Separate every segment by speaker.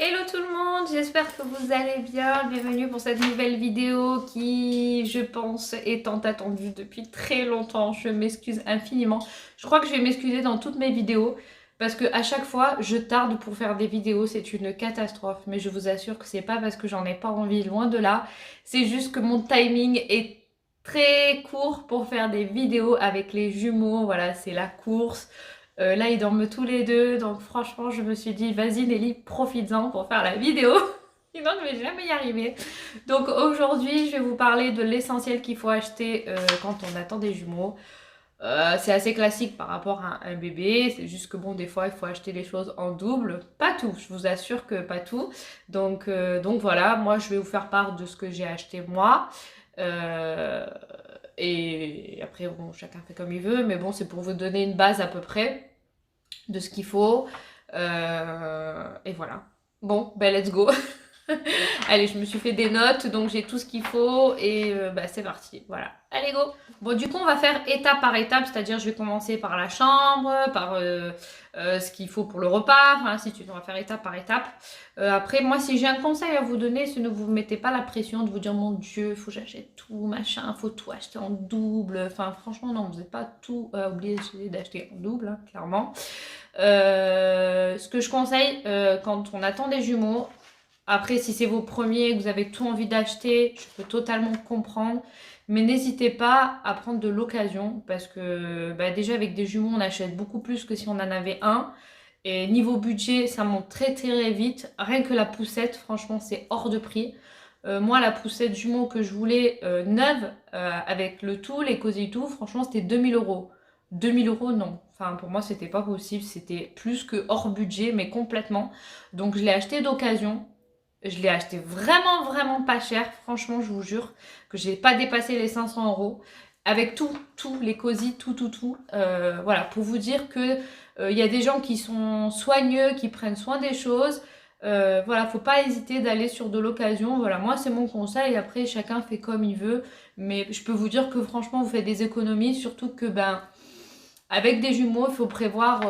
Speaker 1: Hello tout le monde, j'espère que vous allez bien. Bienvenue pour cette nouvelle vidéo qui, je pense, est tant attendue depuis très longtemps. Je m'excuse infiniment. Je crois que je vais m'excuser dans toutes mes vidéos parce que à chaque fois, je tarde pour faire des vidéos. C'est une catastrophe. Mais je vous assure que c'est pas parce que j'en ai pas envie, loin de là. C'est juste que mon timing est très court pour faire des vidéos avec les jumeaux. Voilà, c'est la course. Là, ils dorment tous les deux, donc franchement, je me suis dit, vas-y Nelly, profites-en pour faire la vidéo. Sinon, je vais jamais y arriver. Donc aujourd'hui, je vais vous parler de l'essentiel qu'il faut acheter quand on attend des jumeaux. C'est assez classique par rapport à un bébé, c'est juste que bon, des fois, il faut acheter les choses en double. Pas tout, je vous assure que pas tout. Donc voilà, moi, je vais vous faire part de ce que j'ai acheté moi. Et après, bon, chacun fait comme il veut, mais bon, c'est pour vous donner une base à peu près de ce qu'il faut. Et voilà. Bon, ben let's go. Allez, je me suis fait des notes, donc j'ai tout ce qu'il faut et bah, c'est parti. Voilà. Allez, go. Bon, du coup, on va faire étape par étape, c'est-à-dire je vais commencer par la chambre, par ce qu'il faut pour le repas, enfin, ainsi de suite. On va faire étape par étape. Après, moi, si j'ai un conseil à vous donner, c'est ne vous mettez pas la pression de vous dire, mon Dieu, faut que j'achète tout, machin, faut tout acheter en double. Enfin, franchement, non, vous n'êtes pas tout obligé d'acheter en double, hein, clairement. Ce que je conseille quand on attend des jumeaux, après si c'est vos premiers, que vous avez tout envie d'acheter, je peux totalement comprendre. Mais n'hésitez pas à prendre de l'occasion parce que bah, déjà avec des jumeaux on achète beaucoup plus que si on en avait un. Et niveau budget ça monte très très vite. Rien que la poussette franchement c'est hors de prix. Moi la poussette jumeau que je voulais neuve avec le tout, les cosy et tout, franchement c'était 2000 €. 2000 € non. Enfin pour moi c'était pas possible, c'était plus que hors budget mais complètement. Donc je l'ai acheté d'occasion. Je l'ai acheté vraiment, vraiment pas cher. Franchement, je vous jure que j'ai pas dépassé les 500 €. Avec tout, les cosy, tout. Voilà, pour vous dire que il y a des gens qui sont soigneux, qui prennent soin des choses. Voilà, faut pas hésiter d'aller sur de l'occasion. Voilà, moi c'est mon conseil. Après, chacun fait comme il veut. Mais je peux vous dire que franchement, vous faites des économies. Surtout que ben, avec des jumeaux, il faut prévoir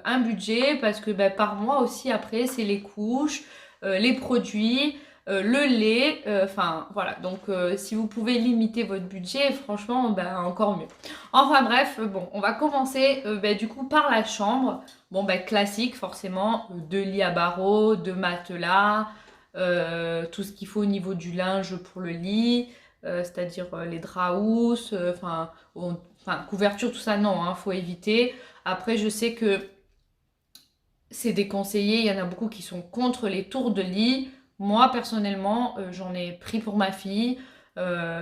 Speaker 1: un budget parce que ben, par mois aussi, après, c'est les couches, les produits, le lait. Enfin, voilà. Donc, si vous pouvez limiter votre budget, franchement, ben, encore mieux. Enfin, bref, bon, on va commencer ben, du coup par la chambre. Bon, ben, classique, forcément, deux lits à barreaux, deux matelas, tout ce qu'il faut au niveau du linge pour le lit. C'est-à-dire les draps housses, enfin, couverture, tout ça, non, hein, faut éviter. Après, je sais que c'est déconseillé, il y en a beaucoup qui sont contre les tours de lit. Moi, personnellement, j'en ai pris pour ma fille.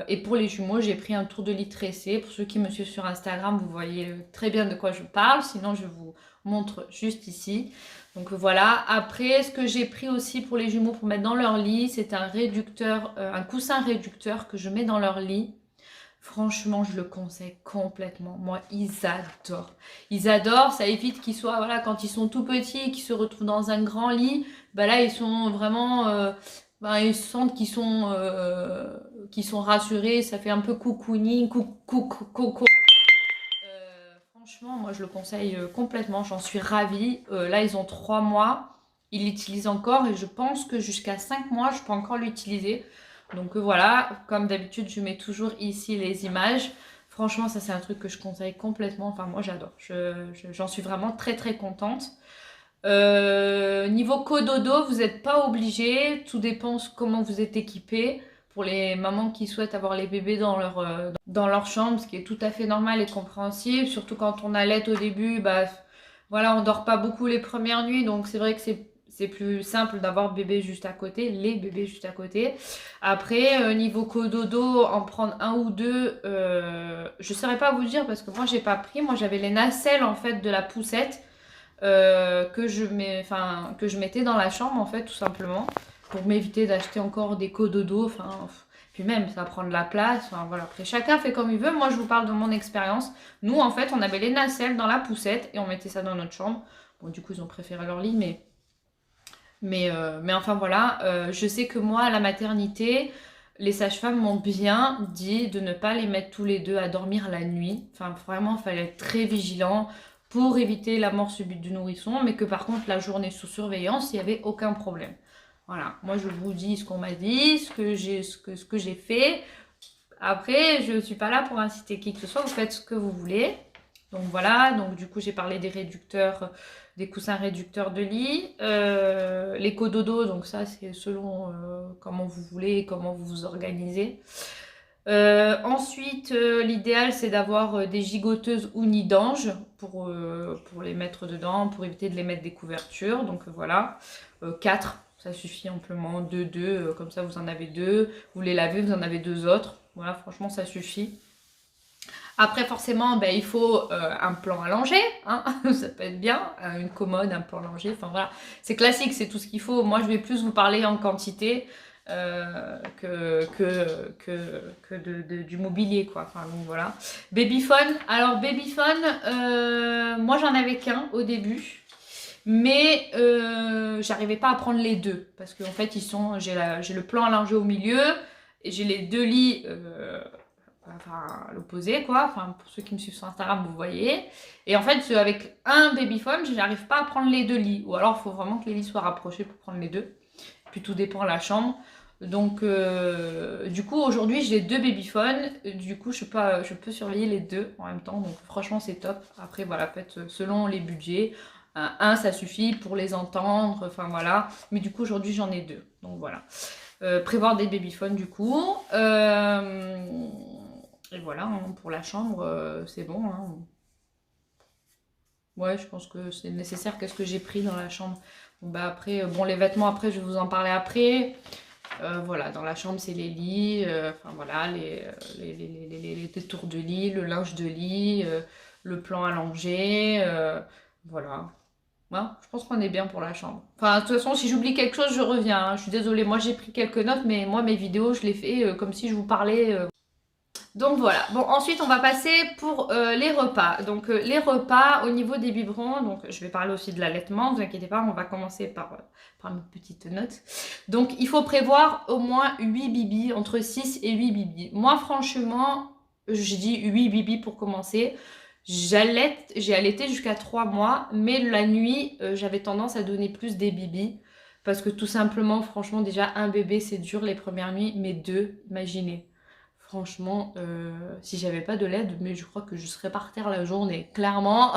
Speaker 1: Et pour les jumeaux, j'ai pris un tour de lit tressé. Pour ceux qui me suivent sur Instagram, vous voyez très bien de quoi je parle. Sinon, je vous montre juste ici. Donc voilà. Après, ce que j'ai pris aussi pour les jumeaux pour mettre dans leur lit, c'est un réducteur, un coussin réducteur que je mets dans leur lit. Franchement, je le conseille complètement. Moi, ils adorent. Ils adorent, ça évite qu'ils soient, voilà, quand ils sont tout petits, qu'ils se retrouvent dans un grand lit, bah là, ils sont vraiment, ils sentent qu'ils sont rassurés, ça fait un peu cocooning, coco. Franchement, moi, je le conseille complètement, j'en suis ravie. Là, ils ont 3 mois, ils l'utilisent encore et je pense que jusqu'à 5 mois, je peux encore l'utiliser. Donc voilà, comme d'habitude, je mets toujours ici les images. Franchement, ça c'est un truc que je conseille complètement. Enfin, moi j'adore. J'en suis vraiment très très contente. Niveau cododo, vous n'êtes pas obligé. Tout dépend comment vous êtes équipé. Pour les mamans qui souhaitent avoir les bébés dans leur chambre, ce qui est tout à fait normal et compréhensible. Surtout quand on allait au début, bah voilà, on dort pas beaucoup les premières nuits. Donc c'est vrai que c'est plus simple d'avoir bébé juste à côté, les bébés juste à côté. Après, niveau cododo, en prendre un ou deux, je ne saurais pas vous dire parce que moi, j'ai pas pris. Moi, j'avais les nacelles en fait de la poussette que je mettais dans la chambre en fait, tout simplement, pour m'éviter d'acheter encore des cododo. Enfin, puis même, ça prend de la place. Enfin, voilà. Après, chacun fait comme il veut. Moi, je vous parle de mon expérience. Nous, en fait, on avait les nacelles dans la poussette et on mettait ça dans notre chambre. Bon, du coup, ils ont préféré leur lit, mais enfin voilà, je sais que moi à la maternité, les sages-femmes m'ont bien dit de ne pas les mettre tous les deux à dormir la nuit. Enfin vraiment, il fallait être très vigilant pour éviter la mort subite du nourrisson, mais que par contre la journée sous surveillance, il n'y avait aucun problème. Voilà, moi je vous dis ce qu'on m'a dit, ce que j'ai fait. Après, je ne suis pas là pour inciter qui que ce soit, vous faites ce que vous voulez. Donc voilà, donc du coup j'ai parlé des réducteurs, des coussins réducteurs de lit, les cododos, donc ça c'est selon comment vous voulez, comment vous vous organisez. Ensuite, l'idéal c'est d'avoir des gigoteuses ou nids d'ange pour les mettre dedans, pour éviter de les mettre des couvertures. Donc voilà, 4, ça suffit amplement, 2, comme ça vous en avez 2. Vous les lavez, vous en avez 2 autres. Voilà, franchement ça suffit. Après, forcément, ben, il faut un plan allongé, hein ça peut être bien, une commode, un plan allongé, enfin voilà. C'est classique, c'est tout ce qu'il faut. Moi, je vais plus vous parler en quantité du mobilier, quoi. Enfin, donc voilà. Babyphone, alors Babyphone, moi j'en avais qu'un au début. Mais j'arrivais pas à prendre les deux. Parce qu'en fait, j'ai le plan allongé au milieu, et j'ai les 2 lits enfin à l'opposé quoi, enfin pour ceux qui me suivent sur Instagram vous voyez, et en fait avec un babyphone je n'arrive pas à prendre les 2 lits, ou alors il faut vraiment que les lits soient rapprochés pour prendre les deux, puis tout dépend de la chambre. Donc du coup aujourd'hui j'ai 2 babyphones, du coup je peux surveiller les 2 en même temps, donc franchement c'est top. Après voilà, faites selon les budgets, un ça suffit pour les entendre, enfin voilà, mais du coup aujourd'hui j'en ai 2, donc voilà. Prévoir des babyphones du coup. Et voilà, hein, pour la chambre, c'est bon. Hein. Ouais, je pense que c'est nécessaire. Qu'est-ce que j'ai pris dans la chambre? Bon, bah après, bon, les vêtements, après, je vais vous en parler après. Voilà, dans la chambre, c'est les lits, enfin voilà, les tours de lit, le linge de lit, le plan allongé, voilà. Ouais, je pense qu'on est bien pour la chambre. Enfin, de toute façon, si j'oublie quelque chose, je reviens. Hein. Je suis désolée, moi j'ai pris quelques notes, mais moi mes vidéos, je les fais comme si je vous parlais. Donc voilà. Bon, ensuite on va passer pour les repas. Donc les repas au niveau des biberons, donc je vais parler aussi de l'allaitement, ne vous inquiétez pas, on va commencer par mes petites notes. Donc il faut prévoir au moins 8 bibis, entre 6 et 8 bibis. Moi franchement, je dis 8 bibis pour commencer. J'ai allaité jusqu'à 3 mois, mais la nuit, j'avais tendance à donner plus des bibis. Parce que tout simplement, franchement, déjà un bébé c'est dur les premières nuits, mais 2, imaginez. Franchement, si j'avais pas de l'aide, mais je crois que je serais par terre la journée. Clairement,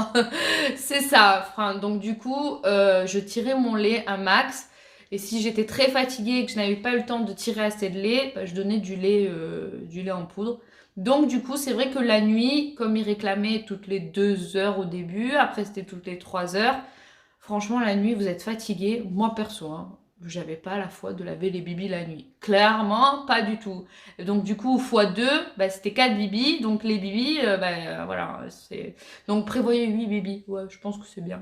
Speaker 1: c'est ça. Enfin, donc du coup, je tirais mon lait un max. Et si j'étais très fatiguée et que je n'avais pas eu le temps de tirer assez de lait, bah, je donnais du lait en poudre. Donc du coup, c'est vrai que la nuit, comme il réclamait toutes les 2 heures au début, après c'était toutes les 3 heures, franchement, la nuit, vous êtes fatigué. Moi, perso, hein, j'avais pas la foi de laver les bibis la nuit. Clairement, pas du tout. Et donc, du coup, x2, bah, c'était 4 bibis. Donc, les bibis, voilà. Donc, prévoyez 8 bibis. Ouais, je pense que c'est bien.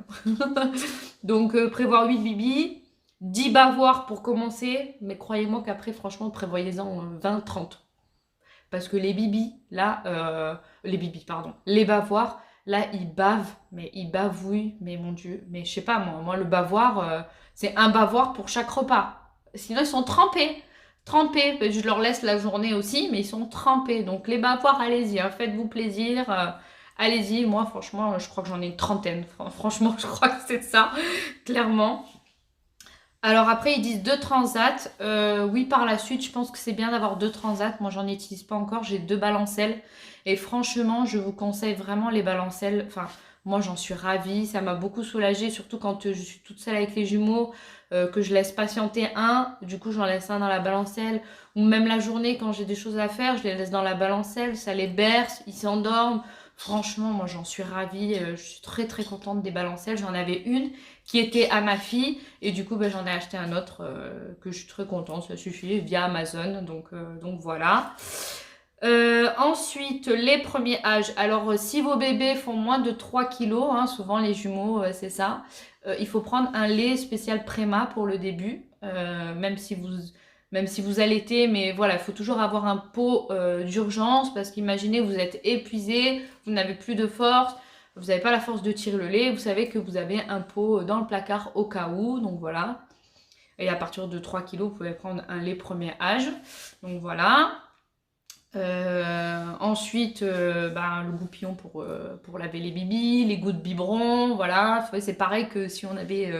Speaker 1: Donc, prévoir 8 bibis. 10 bavoirs pour commencer. Mais croyez-moi qu'après, franchement, prévoyez-en 20, 30. Parce que les bibis, là, les bibis, pardon, les bavoirs, là, ils bavent, mais ils bavouillent, mais mon Dieu, mais je sais pas, moi le bavoir, c'est un bavoir pour chaque repas. Sinon, ils sont trempés, trempés. Je leur laisse la journée aussi, mais ils sont trempés. Donc, les bavoirs, allez-y, hein, faites-vous plaisir, allez-y. Moi, franchement, je crois que j'en ai une trentaine. Franchement, je crois que c'est ça, clairement. Alors après, ils disent 2 transats. Oui, par la suite, je pense que c'est bien d'avoir 2 transats. Moi, j'en utilise pas encore. J'ai 2 balancelles. Et franchement, je vous conseille vraiment les balancelles. Enfin, moi, j'en suis ravie. Ça m'a beaucoup soulagée, surtout quand je suis toute seule avec les jumeaux, que je laisse patienter un. Du coup, j'en laisse un dans la balancelle. Ou même la journée, quand j'ai des choses à faire, je les laisse dans la balancelle. Ça les berce, ils s'endorment. Franchement, moi, j'en suis ravie. Je suis très, très contente des balancelles. J'en avais une qui était à ma fille, et du coup j'en ai acheté un autre que je suis très contente, ça suffit, via Amazon, donc voilà. Ensuite, les premiers âges. Alors si vos bébés font moins de 3 kilos, hein, souvent les jumeaux c'est ça, il faut prendre un lait spécial Préma pour le début, même si vous allaitez, mais voilà, il faut toujours avoir un pot d'urgence, parce qu'imaginez, vous êtes épuisé, vous n'avez plus de force, vous n'avez pas la force de tirer le lait, vous savez que vous avez un pot dans le placard au cas où, donc voilà. Et à partir de 3 kilos, vous pouvez prendre un lait premier âge, donc voilà. Ensuite, le goupillon pour laver les bibis, les gouttes biberon, voilà. C'est pareil que si on avait,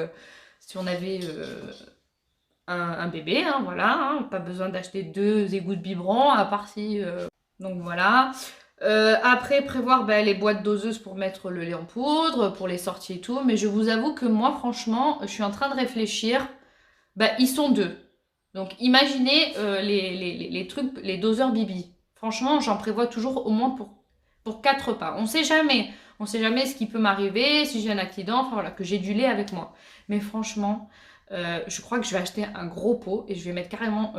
Speaker 1: un bébé, hein, voilà. Hein, pas besoin d'acheter 2 égouts de biberon, à part si... donc voilà. Après, prévoir les boîtes doseuses pour mettre le lait en poudre, pour les sorties et tout. Mais je vous avoue que moi, franchement, je suis en train de réfléchir. Ils sont 2. Donc imaginez les trucs, les doseurs Bibi. Franchement, j'en prévois toujours au moins pour 4 repas. On sait jamais. On sait jamais ce qui peut m'arriver, si j'ai un accident, enfin voilà, que j'ai du lait avec moi. Mais franchement, je crois que je vais acheter un gros pot et je vais mettre carrément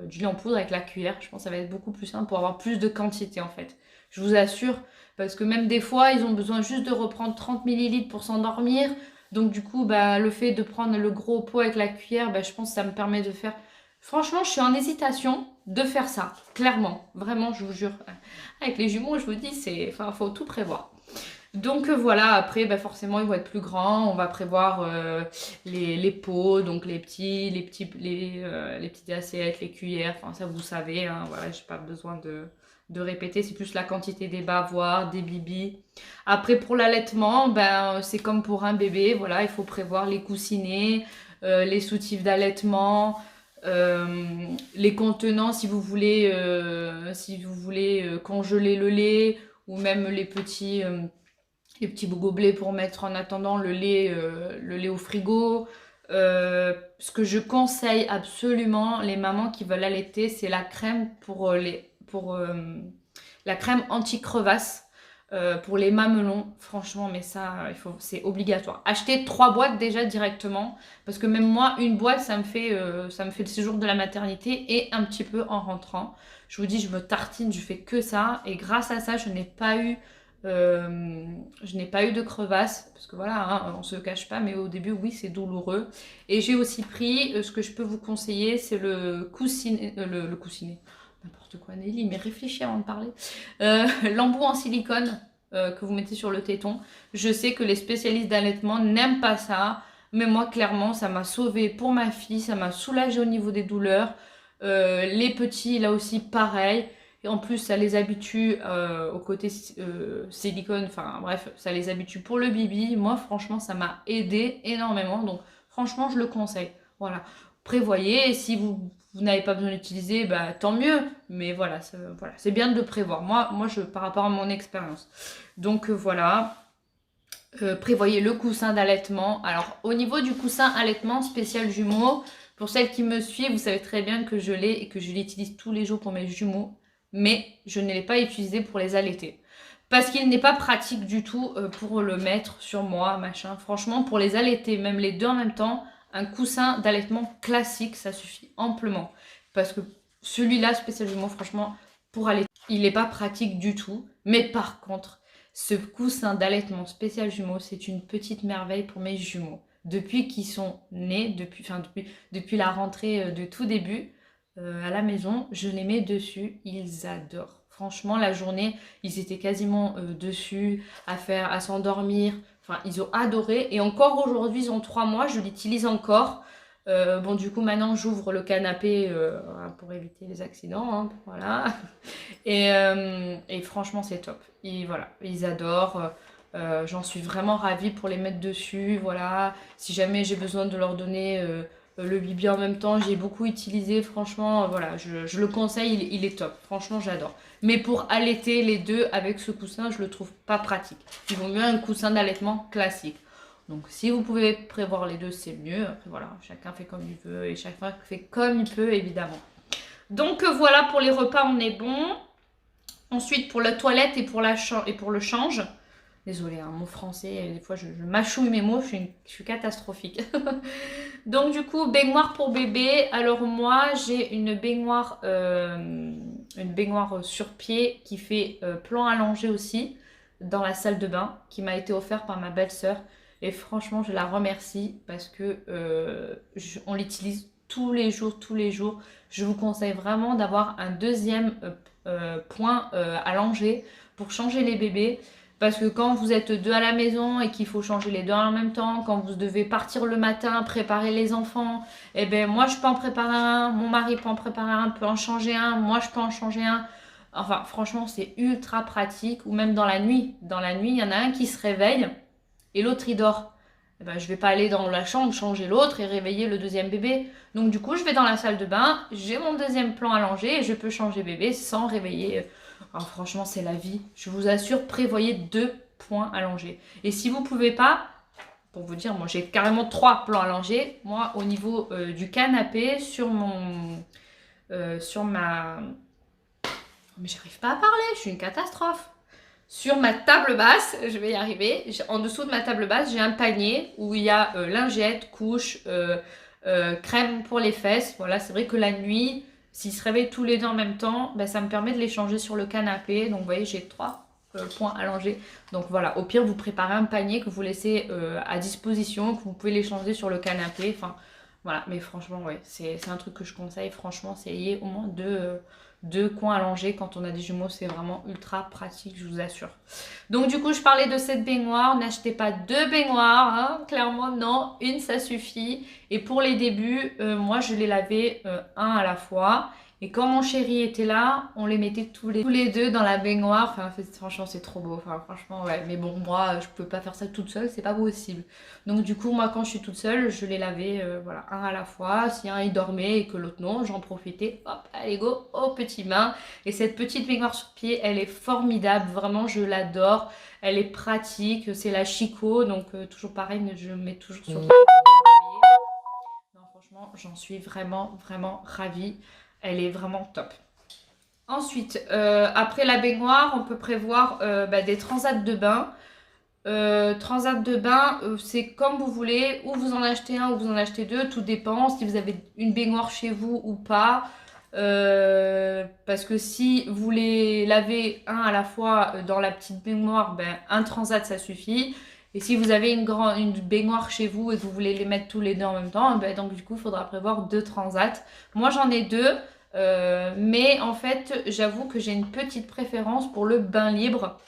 Speaker 1: du lait en poudre avec la cuillère. Je pense que ça va être beaucoup plus simple pour avoir plus de quantité en fait. Je vous assure, parce que même des fois, ils ont besoin juste de reprendre 30 millilitres pour s'endormir. Donc du coup, le fait de prendre le gros pot avec la cuillère, je pense que ça me permet de faire... Franchement, je suis en hésitation de faire ça, clairement. Vraiment, je vous jure. Avec les jumeaux, je vous dis, faut tout prévoir. Donc voilà, après, forcément, ils vont être plus grands. On va prévoir les pots, donc les petites assiettes, les cuillères. Enfin, ça, vous savez. Hein, voilà, j'ai pas besoin de répéter. C'est plus la quantité des bavoirs, des bibis. Après, pour l'allaitement, c'est comme pour un bébé. Voilà, il faut prévoir les coussinets, les soutifs d'allaitement, les contenants si vous voulez, congeler le lait, ou même les petits gobelets pour mettre en attendant le lait au frigo. Ce que je conseille absolument les mamans qui veulent allaiter, c'est la crème la crème anti-crevasse pour les mamelons. Franchement, mais ça, c'est obligatoire. Achetez 3 boîtes déjà directement, parce que même moi, une boîte, ça me fait le séjour de la maternité et un petit peu en rentrant. Je vous dis, je me tartine, je fais que ça, et grâce à ça, je n'ai pas eu de crevasse, parce que voilà, hein, on se cache pas, mais au début, oui, c'est douloureux. Et j'ai aussi pris, ce que je peux vous conseiller, c'est le coussinet, le coussinet, n'importe quoi Nelly, mais réfléchis avant de parler, l'embout en silicone que vous mettez sur le téton. Je sais que les spécialistes d'allaitement n'aiment pas ça, mais moi, clairement, ça m'a sauvée pour ma fille, ça m'a soulagée au niveau des douleurs. Les petits, là aussi, pareil. Et en plus, ça les habitue au côté silicone. Enfin, bref, ça les habitue pour le bibi. Moi, franchement, ça m'a aidé énormément. Donc, franchement, je le conseille. Voilà. Prévoyez. Et si vous n'avez pas besoin d'utiliser, tant mieux. Mais voilà, c'est bien de le prévoir. Moi par rapport à mon expérience. Donc, voilà. Prévoyez le coussin d'allaitement. Alors, au niveau du coussin allaitement spécial jumeaux, pour celles qui me suivent, vous savez très bien que je l'ai et que je l'utilise tous les jours pour mes jumeaux. Mais je ne l'ai pas utilisé pour les allaiter. Parce qu'il n'est pas pratique du tout pour le mettre sur moi, machin. Franchement, pour les allaiter, même les 2 en même temps, un coussin d'allaitement classique, ça suffit amplement. Parce que celui-là, spécial jumeaux, franchement, pour allaiter, il n'est pas pratique du tout. Mais par contre, ce coussin d'allaitement spécial jumeaux, c'est une petite merveille pour mes jumeaux. Depuis qu'ils sont nés, depuis la rentrée de tout début, à la maison, je les mets dessus, ils adorent. Franchement, la journée, ils étaient quasiment dessus, à s'endormir. Enfin, ils ont adoré. Et encore aujourd'hui, ils ont 3 mois, je l'utilise encore. Bon, du coup, maintenant, j'ouvre le canapé pour éviter les accidents. Hein, voilà. Et franchement, c'est top. Et voilà, ils adorent. J'en suis vraiment ravie pour les mettre dessus. Voilà. Si jamais j'ai besoin de leur donner... le bibi en même temps, j'ai beaucoup utilisé, franchement, voilà, je le conseille, il est top, franchement j'adore. Mais pour allaiter les 2 avec ce coussin, je le trouve pas pratique. Il vaut mieux un coussin d'allaitement classique. Donc si vous pouvez prévoir les 2, c'est mieux. Après voilà, chacun fait comme il veut et chacun fait comme il peut évidemment. Donc voilà, pour les repas on est bon. Ensuite pour la toilette et pour le change. Désolée, hein, mon français, des fois je mâchouille mes mots, je suis catastrophique. Donc du coup, baignoire pour bébé. Alors moi, j'ai une baignoire sur pied qui fait plan allongé aussi, dans la salle de bain, qui m'a été offerte par ma belle-sœur. Et franchement, je la remercie parce que on l'utilise tous les jours, tous les jours. Je vous conseille vraiment d'avoir un deuxième point allongé pour changer les bébés. Parce que quand vous êtes 2 à la maison et qu'il faut changer les 2 en même temps, quand vous devez partir le matin, préparer les enfants, moi je peux en préparer un, mon mari peut en préparer un, peut en changer un, moi je peux en changer un. Enfin, franchement, c'est ultra pratique. Ou même dans la nuit. Dans la nuit, il y en a un qui se réveille et l'autre, il dort. Eh ben, je vais pas aller dans la chambre changer l'autre et réveiller le deuxième bébé. Donc du coup, je vais dans la salle de bain, j'ai mon deuxième plan allongé et je peux changer bébé sans réveiller. Alors, franchement, c'est la vie. Je vous assure, prévoyez 2 points allongés. Et si vous pouvez pas, pour vous dire, moi j'ai carrément 3 plans allongés. Moi, au niveau du canapé, sur ma... Mais j'arrive pas à parler, je suis une catastrophe. Sur ma table basse, je vais y arriver. En dessous de ma table basse, j'ai un panier où il y a lingettes, couches, crème pour les fesses. Voilà, c'est vrai que la nuit, s'ils se réveillent tous les deux en même temps, ben, ça me permet de les changer sur le canapé. Donc vous voyez, j'ai 3 points allongés. Donc voilà, au pire, vous préparez un panier que vous laissez à disposition, que vous pouvez les changer sur le canapé. Enfin, voilà, mais franchement, ouais, c'est un truc que je conseille. Franchement, c'est ayez au moins deux coins allongés quand on a des jumeaux, c'est vraiment ultra pratique, je vous assure. Donc du coup, je parlais de cette baignoire. N'achetez pas 2 baignoires, hein, clairement non, une ça suffit. Et pour les débuts, moi je les lavais un à la fois. Et quand mon chéri était là, on les mettait tous les deux dans la baignoire. Enfin, franchement, c'est trop beau. Enfin, franchement, ouais. Mais bon, moi, je peux pas faire ça toute seule, c'est pas possible. Donc, du coup, moi, quand je suis toute seule, je les lavais, voilà, un à la fois. Si un il dormait et que l'autre non, j'en profitais. Hop, allez go, au petit bain. Et cette petite baignoire sur pied, elle est formidable. Vraiment, je l'adore. Elle est pratique. C'est la Chico. Donc, toujours pareil, je mets toujours sur pied. Non, franchement, j'en suis vraiment, vraiment ravie. Elle est vraiment top. Ensuite, après la baignoire, on peut prévoir des transats de bain. Transat de bain, c'est comme vous voulez, ou vous en achetez un ou vous en achetez deux, tout dépend si vous avez une baignoire chez vous ou pas. Parce que si vous les lavez un à la fois dans la petite baignoire, ben, un transat ça suffit. Et si vous avez une baignoire chez vous et que vous voulez les mettre tous les deux en même temps, ben, donc du coup il faudra prévoir 2 transats. Moi j'en ai 2. Mais en fait, j'avoue que j'ai une petite préférence pour le bain libre.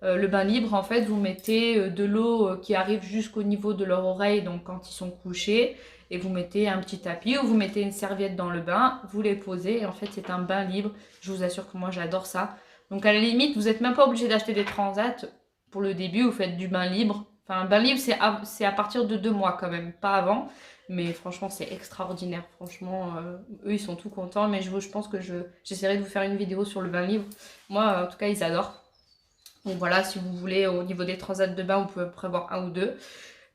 Speaker 1: Le bain libre, en fait, vous mettez de l'eau qui arrive jusqu'au niveau de leur oreille, donc quand ils sont couchés, et vous mettez un petit tapis ou vous mettez une serviette dans le bain, vous les posez, et en fait, c'est un bain libre. Je vous assure que moi, j'adore ça. Donc, à la limite, vous n'êtes même pas obligé d'acheter des transats pour le début, vous faites du bain libre. Enfin, un bain libre, c'est à partir de 2 mois quand même, pas avant. Mais franchement, c'est extraordinaire. Franchement, eux, ils sont tout contents. Mais je pense que j'essaierai de vous faire une vidéo sur le bain libre. Moi, en tout cas, ils adorent. Donc voilà, si vous voulez, au niveau des transats de bain, vous pouvez prévoir 1 ou 2.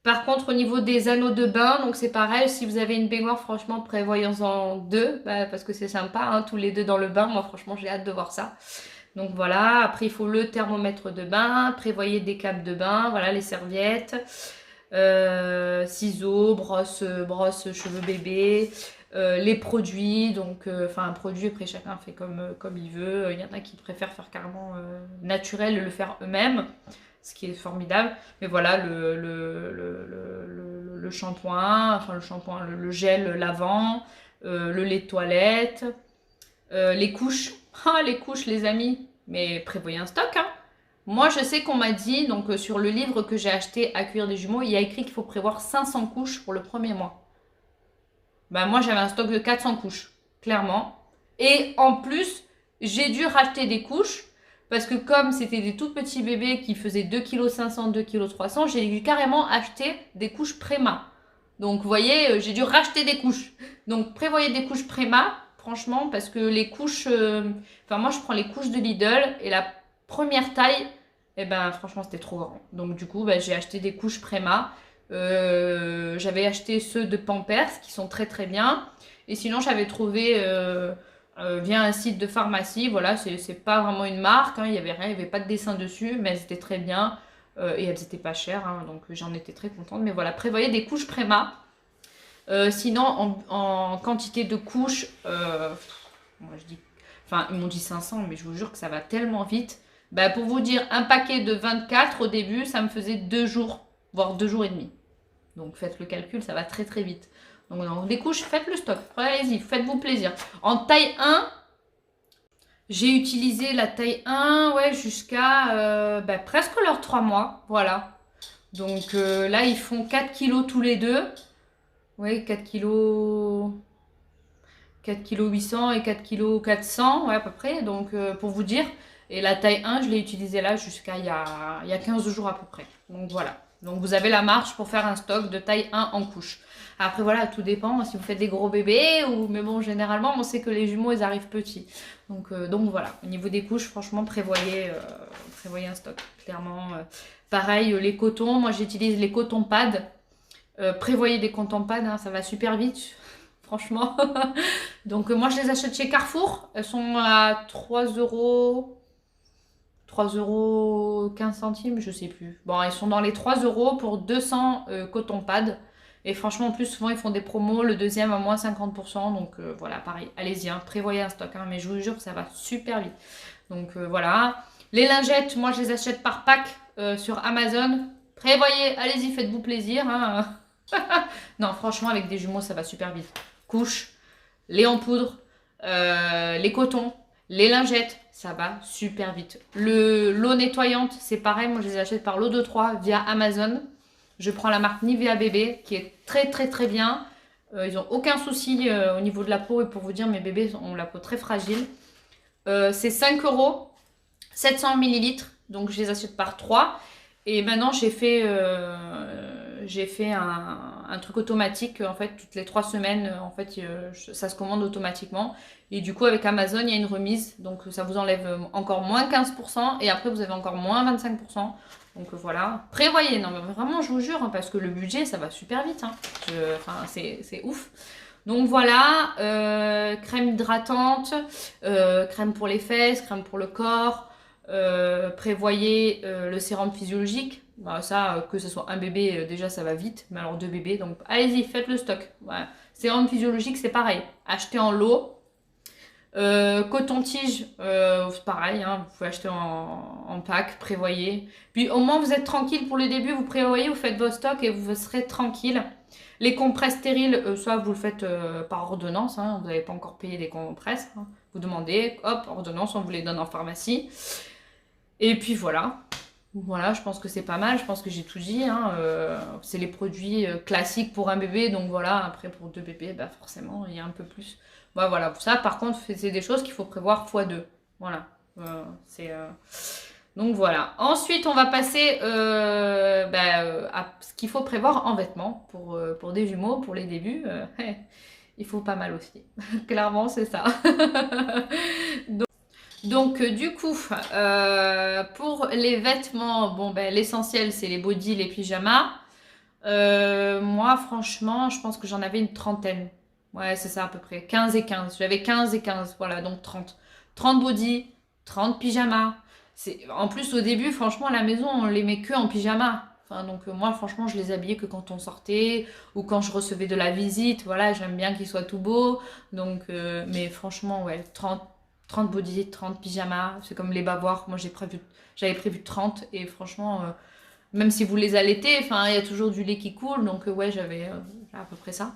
Speaker 1: Par contre, au niveau des anneaux de bain, donc c'est pareil. Si vous avez une baignoire, franchement, prévoyons-en 2. Parce que c'est sympa, hein, tous les deux dans le bain. Moi, franchement, j'ai hâte de voir ça. Donc voilà, après, il faut le thermomètre de bain. Prévoyez des câbles de bain. Voilà, les serviettes. Ciseaux, brosse cheveux bébé, les produits, donc un produit après chacun fait comme il veut. Il y en a qui préfèrent faire carrément naturel et le faire eux-mêmes, ce qui est formidable. Mais voilà, le shampoing, le gel lavant, le lait de toilette, les couches. Ah, les couches, les amis, mais prévoyez un stock, hein. Moi, je sais qu'on m'a dit, donc sur le livre que j'ai acheté à cuire des jumeaux, il y a écrit qu'il faut prévoir 500 couches pour le premier mois. Ben, moi, j'avais un stock de 400 couches, clairement. Et en plus, j'ai dû racheter des couches parce que comme c'était des tout petits bébés qui faisaient 2,5 kg, 2,3 kg, j'ai dû carrément acheter des couches Préma. Donc, vous voyez, j'ai dû racheter des couches. Donc, prévoyez des couches Préma, franchement, parce que les couches... moi, je prends les couches de Lidl et la première taille... Et ben franchement c'était trop grand. Donc du coup j'ai acheté des couches Préma. J'avais acheté ceux de Pampers qui sont très très bien. Et sinon j'avais trouvé via un site de pharmacie. Voilà, c'est pas vraiment une marque, hein, il y avait rien, il n'y avait pas de dessin dessus, mais elles étaient très bien. Et elles étaient pas chères, hein, donc j'en étais très contente. Mais voilà, prévoyez des couches Préma. Sinon en quantité de couches, moi je dis, ils m'ont dit 500, mais je vous jure que ça va tellement vite. Pour vous dire, un paquet de 24 au début, ça me faisait 2 jours, voire 2 jours et demi. Donc faites le calcul, ça va très très vite. Donc dans des couches, faites le stock. Allez-y, faites-vous plaisir. En taille 1, j'ai utilisé la taille 1 jusqu'à presque leurs 3 mois. Voilà. Donc là, ils font 4 kilos tous les deux. Oui, 4 kilos... 4,8 kg et 4,4 kg, ouais, à peu près. Donc, pour vous dire. Et la taille 1, je l'ai utilisée là jusqu'à il y a 15 jours à peu près. Donc, voilà. Donc, vous avez la marge pour faire un stock de taille 1 en couche. Après, voilà, tout dépend si vous faites des gros bébés ou... Mais bon, généralement, on sait que les jumeaux, ils arrivent petits. Donc voilà. Au niveau des couches, franchement, prévoyez un stock. Clairement. Pareil, les cotons. Moi, j'utilise les cotons pads. Prévoyez des cotons pads, hein, ça va super vite. Franchement. Donc, moi, je les achète chez Carrefour. Elles sont à 3 €. 3,15 €, je sais plus. Bon, ils sont dans les 3 € pour 200 coton pads. Et franchement, en plus, souvent, ils font des promos. Le deuxième à moins 50%. Donc voilà, pareil. Allez-y, hein, prévoyez un stock. Hein, mais je vous jure, ça va super vite. Donc voilà. Les lingettes, moi, je les achète par pack sur Amazon. Prévoyez, allez-y, faites-vous plaisir. Hein. Non, franchement, avec des jumeaux, ça va super vite. Couches, les en poudre, les cotons, les lingettes, ça va super vite. L'eau nettoyante, c'est pareil. Moi, je les achète par l'eau de 3 via Amazon. Je prends la marque Nivea Bébé, qui est très, très, très bien. Ils n'ont aucun souci au niveau de la peau. Et pour vous dire, mes bébés ont la peau très fragile. C'est 5 €, 700 ml. Donc, je les achète par 3. Et maintenant, j'ai fait un truc automatique. En fait, toutes les 3 semaines, en fait, ça se commande automatiquement. Et du coup, avec Amazon, il y a une remise. Donc, ça vous enlève encore moins 15%. Et après, vous avez encore moins 25%. Donc, voilà. Prévoyez. Non, mais vraiment, je vous jure. Hein, parce que le budget, ça va super vite. Hein. Enfin, c'est ouf. Donc, voilà. Crème hydratante. Crème pour les fesses. Crème pour le corps. Prévoyez le sérum physiologique. Bah, ça, que ce soit un bébé, déjà, ça va vite. Mais alors, 2 bébés. Donc, allez-y, faites le stock. Voilà. Sérum physiologique, c'est pareil. Achetez en lot. Coton-tige, c'est pareil, hein, vous pouvez acheter en pack, prévoyez. Puis au moins vous êtes tranquille pour le début, vous prévoyez, vous faites vos stocks et vous serez tranquille. Les compresses stériles, soit vous le faites par ordonnance, hein, vous n'avez pas encore payé des compresses. Hein, vous demandez, hop, ordonnance, on vous les donne en pharmacie. Et puis voilà. Voilà, je pense que c'est pas mal, je pense que j'ai tout dit. Hein, c'est les produits classiques pour un bébé, donc voilà, après pour 2 bébés, bah forcément, il y a un peu plus. Bah, voilà, ça par contre, c'est des choses qu'il faut prévoir x2. Voilà. Donc voilà. Ensuite, on va passer à ce qu'il faut prévoir en vêtements pour des jumeaux, pour les débuts. Il faut pas mal aussi. Clairement, c'est ça. Donc, du coup, pour les vêtements, bon, l'essentiel, c'est les bodys, les pyjamas. Moi, franchement, je pense que j'en avais une trentaine. Ouais, c'est ça à peu près. 15 et 15. J'avais 15 et 15. Voilà, donc 30. 30 body, 30 pyjamas. En plus, au début, franchement, à la maison, on les met que en pyjama. Enfin, donc moi, franchement, je les habillais que quand on sortait ou quand je recevais de la visite. Voilà, j'aime bien qu'ils soient tout beaux. Donc, mais franchement, ouais, 30 body, 30 pyjamas. C'est comme les bavoirs. Moi, j'avais prévu 30 et franchement... même si vous les allaitez, enfin, il y a toujours du lait qui coule, donc ouais, j'avais à peu près ça.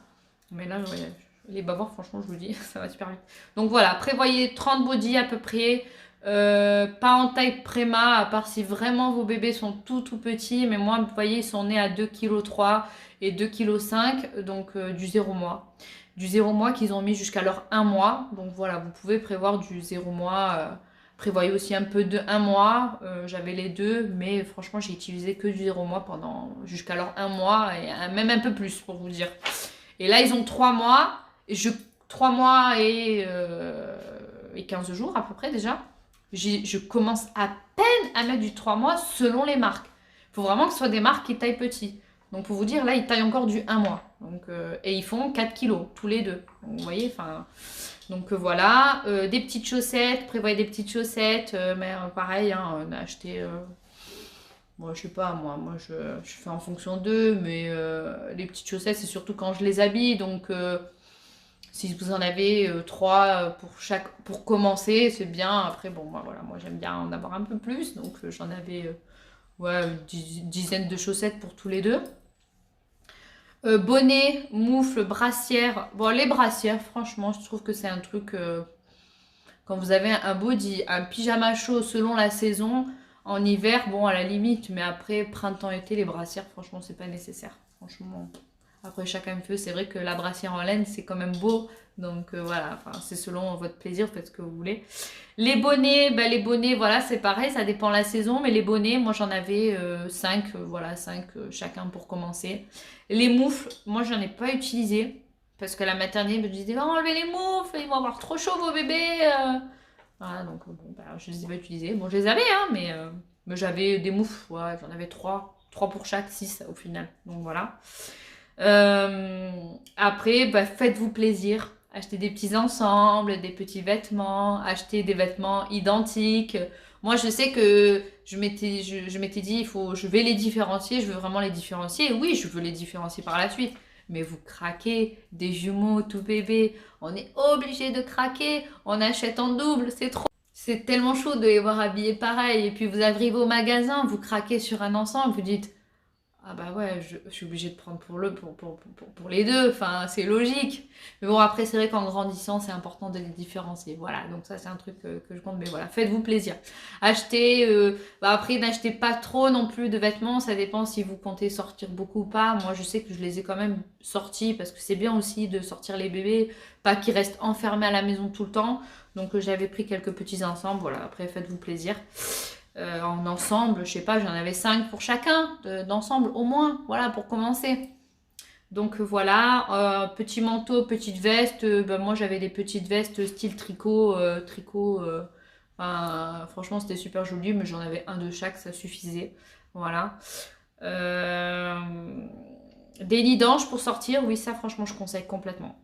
Speaker 1: Mais là, ouais, les bavoirs, franchement, je vous dis, ça va super vite. Donc voilà, prévoyez 30 body à peu près. Pas en taille préma, à part si vraiment vos bébés sont tout petits. Mais moi, vous voyez, ils sont nés à 2,3 kg et 2,5 kg, donc du 0 mois. Du 0 mois qu'ils ont mis jusqu'à leur 1 mois. Donc voilà, vous pouvez prévoir du 0 mois. Prévoyez aussi un peu de 1 mois. J'avais les deux, mais franchement, j'ai utilisé que du 0 mois jusqu'à leur 1 mois et même un peu plus pour vous dire. Et là, ils ont 3 mois. 3 mois et 15 jours à peu près déjà. Je commence à peine à mettre du 3 mois selon les marques. Il faut vraiment que ce soit des marques qui taillent petit. Donc pour vous dire, là, ils taillent encore du 1 mois. Donc, et ils font 4 kilos tous les deux. Donc, vous voyez, enfin... Donc voilà, des petites chaussettes, prévoyez des petites chaussettes, mais pareil, hein, on a acheté, moi je sais pas, moi je fais en fonction d'eux, mais les petites chaussettes c'est surtout quand je les habille, donc si vous en avez 3 pour commencer, c'est bien, après bon, voilà, moi j'aime bien en avoir un peu plus, donc j'en avais une dizaine de chaussettes pour tous les deux. Bonnet, moufle, brassière. Bon, les brassières, franchement, je trouve que c'est un truc... quand vous avez un body, un pyjama chaud selon la saison, en hiver, bon, à la limite. Mais après, printemps-été, les brassières, franchement, c'est pas nécessaire. Franchement, Après, chacun fait. C'est vrai que la brassière en laine, c'est quand même beau. Donc voilà, enfin, c'est selon votre plaisir, faites ce que vous voulez. Les bonnets, voilà, c'est pareil, ça dépend de la saison. Mais les bonnets, moi j'en avais 5, voilà, 5 chacun pour commencer. Les moufles, moi j'en ai pas utilisé. Parce que la maternelle me disait, va enlever les moufles, ils vont avoir trop chaud vos bébés. Voilà, donc bon, bah, je les ai pas utilisés. Bon, je les avais, hein, mais j'avais des moufles, ouais, j'en avais 3. 3 pour chaque, 6 au final. Donc voilà. Après, bah, faites-vous plaisir. Achetez des petits ensembles, des petits vêtements, achetez des vêtements identiques. Moi, je sais que je m'étais dit, je vais les différencier, je veux vraiment les différencier. Et oui, je veux les différencier par la suite. Mais vous craquez, des jumeaux tout bébé, on est obligé de craquer, on achète en double, c'est trop. C'est tellement chaud de les voir habillés pareil. Et puis vous arrivez au magasin, vous craquez sur un ensemble, vous dites, ah bah ouais, je suis obligée de prendre pour les deux, enfin c'est logique. Mais bon après c'est vrai qu'en grandissant c'est important de les différencier. Voilà, donc ça c'est un truc que je compte, mais voilà, faites-vous plaisir. Achetez, après n'achetez pas trop non plus de vêtements, ça dépend si vous comptez sortir beaucoup ou pas. Moi je sais que je les ai quand même sortis parce que c'est bien aussi de sortir les bébés, pas qu'ils restent enfermés à la maison tout le temps. Donc j'avais pris quelques petits ensembles, voilà, après faites-vous plaisir. En ensemble, je sais pas, j'en avais 5 pour chacun d'ensemble au moins, voilà, pour commencer. Donc voilà, petit manteau, petite veste, ben, moi j'avais des petites vestes style tricot, enfin, franchement c'était super joli, mais j'en avais un de chaque, ça suffisait, voilà. Euh, des nids d'ange pour sortir, oui ça franchement je conseille complètement.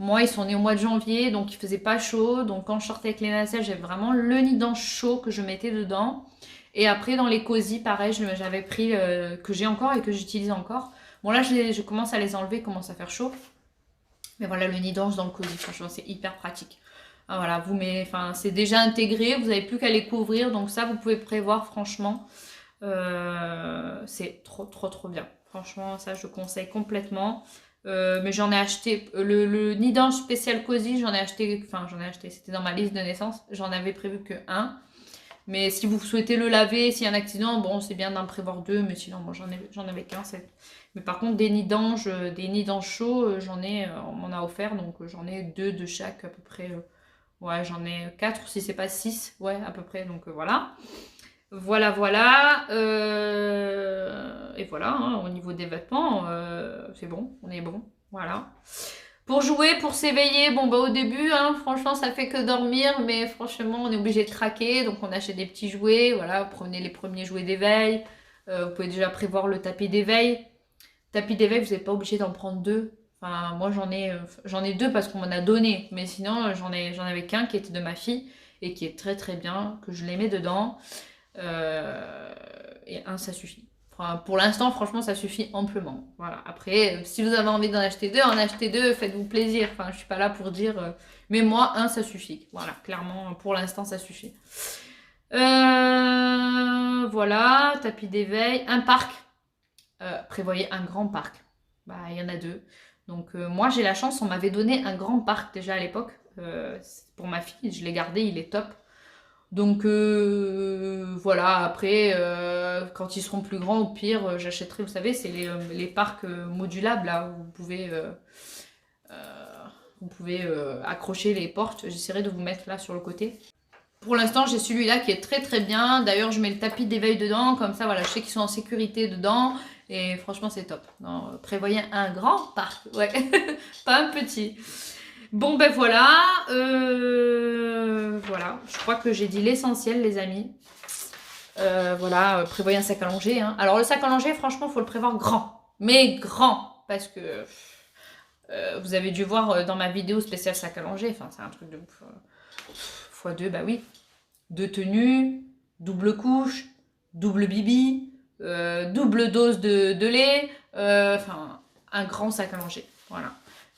Speaker 1: Moi ils sont nés au mois de janvier, donc il faisait pas chaud, donc quand je sortais avec les nacelles, j'avais vraiment le nid d'ange chaud que je mettais dedans. Et après dans les cosy, pareil, j'avais pris, que j'ai encore et que j'utilise encore. Bon là je commence à les enlever, il commence à faire chaud. Mais voilà le nid d'ange dans le cosy, franchement c'est hyper pratique. Ah, voilà, enfin c'est déjà intégré, vous n'avez plus qu'à les couvrir, donc ça vous pouvez prévoir franchement. C'est trop bien. Franchement, ça je conseille complètement. Mais j'en ai acheté le nid d'ange spécial cosy, j'en ai acheté, c'était dans ma liste de naissance. J'en avais prévu que un. Mais si vous souhaitez le laver, s'il y a un accident, bon, c'est bien d'en prévoir 2, mais sinon, moi j'en avais qu'un. Mais par contre, des nids d'ange chauds, on m'en a offert, donc j'en ai 2 de chaque à peu près. Ouais, j'en ai 4 si c'est pas 6, ouais, à peu près, donc voilà. Voilà. Et voilà, hein, au niveau des vêtements, c'est bon, on est bon. Voilà. Pour jouer, pour s'éveiller, bon bah au début, hein, franchement, ça fait que dormir, mais franchement, on est obligé de craquer, donc on achète des petits jouets. Voilà, vous prenez les premiers jouets d'éveil. Vous pouvez déjà prévoir le tapis d'éveil. Tapis d'éveil, vous n'êtes pas obligé d'en prendre 2. Enfin, moi j'en ai 2 parce qu'on m'en a donné, mais sinon j'en avais qu'un qui était de ma fille et qui est très bien, que je les mets dedans. Et un ça suffit. Enfin, pour l'instant franchement ça suffit amplement. Voilà. Après si vous avez envie d'en acheter 2, en achetez 2, faites-vous plaisir. Enfin je suis pas là pour dire mais moi un ça suffit. Voilà, clairement pour l'instant ça suffit. Voilà, tapis d'éveil, un parc. Prévoyez un grand parc. Bah il y en a 2. Donc moi j'ai la chance, on m'avait donné un grand parc déjà à l'époque. Pour ma fille, je l'ai gardé, il est top. Donc voilà, après, quand ils seront plus grands, au pire, j'achèterai, vous savez, c'est les parcs modulables, là, où vous pouvez accrocher les portes. J'essaierai de vous mettre là sur le côté. Pour l'instant, j'ai celui-là qui est très bien. D'ailleurs, je mets le tapis d'éveil dedans, comme ça, voilà, je sais qu'ils sont en sécurité dedans. Et franchement, c'est top. Non, prévoyez un grand parc, ouais, pas un petit. Bon ben voilà, voilà, je crois que j'ai dit l'essentiel les amis. Voilà, prévoyez un sac à langer. Hein. Alors le sac à langer, franchement, il faut le prévoir grand, mais grand, parce que vous avez dû voir dans ma vidéo spéciale sac à langer, enfin c'est un truc de ouf. x2, bah oui. 2 tenues, double couche, double bibi, double dose de lait, enfin un grand sac à langer, voilà.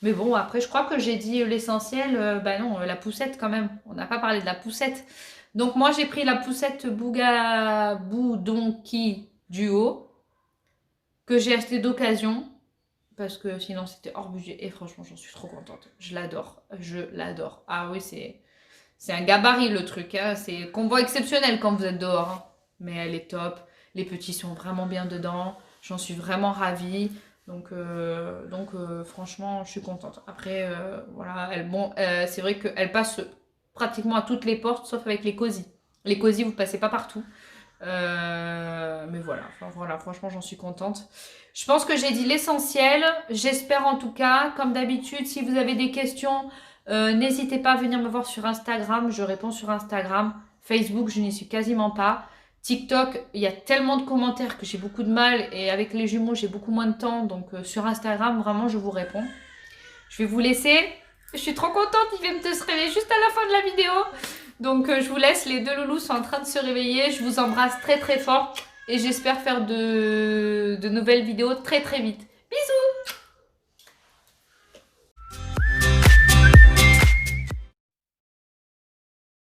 Speaker 1: Mais bon, après, je crois que j'ai dit l'essentiel. Bah non, la poussette quand même. On n'a pas parlé de la poussette. Donc moi, j'ai pris la poussette Boudonki Duo que j'ai acheté d'occasion parce que sinon c'était hors budget. Et franchement, j'en suis trop contente. Je l'adore. Ah oui, c'est un gabarit le truc. Hein. C'est convoi exceptionnel quand vous êtes dehors. Hein. Mais elle est top. Les petits sont vraiment bien dedans. J'en suis vraiment ravie. Franchement, je suis contente. Après, voilà, c'est vrai qu'elle passe pratiquement à toutes les portes, sauf avec les cosy. Les cosy, vous passez pas partout. Mais voilà, voilà, franchement, j'en suis contente. Je pense que j'ai dit l'essentiel. J'espère en tout cas, comme d'habitude, si vous avez des questions, n'hésitez pas à venir me voir sur Instagram. Je réponds sur Instagram. Facebook, je n'y suis quasiment pas. TikTok, il y a tellement de commentaires que j'ai beaucoup de mal. Et avec les jumeaux, j'ai beaucoup moins de temps. Donc sur Instagram, vraiment, je vous réponds. Je vais vous laisser. Je suis trop contente, ils viennent de se réveiller juste à la fin de la vidéo. Donc je vous laisse, les deux loulous sont en train de se réveiller. Je vous embrasse très très fort et j'espère faire de nouvelles vidéos très très vite.